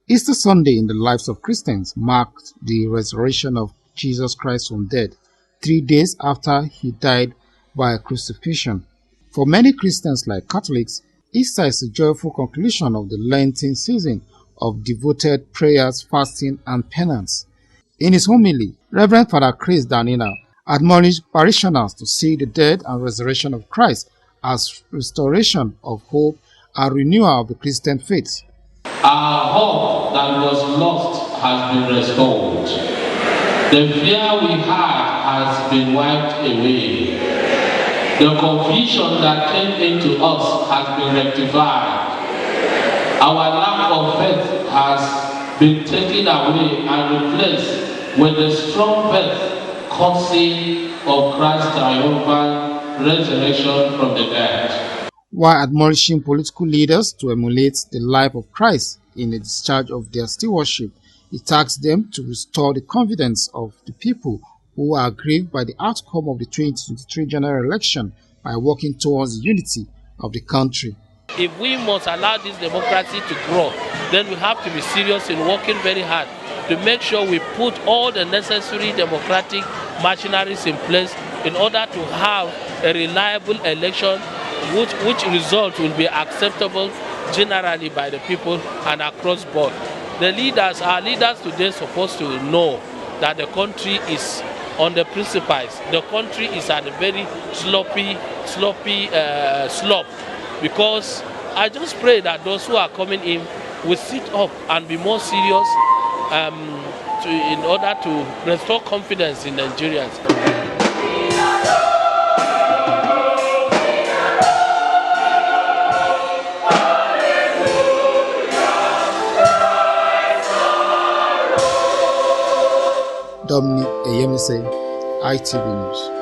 Easter Sunday in the lives of Christians marked the resurrection of Jesus Christ from death, 3 days after he died by crucifixion. For many Christians like Catholics, Easter is a joyful conclusion of the Lenten season of devoted prayers, fasting, and penance. In his homily, Reverend Father Danina admonished parishioners to see the death and resurrection of Christ as restoration of hope and renewal of the Christian faith. Our hope that was lost has been restored. The fear we had has been wiped away. The confusion that came into us has been rectified. Our lack of faith has been taken away and replaced with the strong faith causing of Christ's triumphant resurrection from the dead. While admonishing political leaders to emulate the life of Christ in the discharge of their stewardship, he asks them to restore the confidence of the people who are aggrieved by the outcome of the 2023 general election by working towards the unity of the country. If we must allow this democracy to grow, then we have to be serious in working very hard to make sure we put all the necessary democratic machineries in place in order to have a reliable election which result will be acceptable generally by the people and across board. Our leaders today are supposed to know that the country is on the precipice. The country is at a very sloppy slope, because I just pray that those who are coming in will sit up and be more serious in order to restore confidence in Nigerians. Dominic Eyemise, ITV News.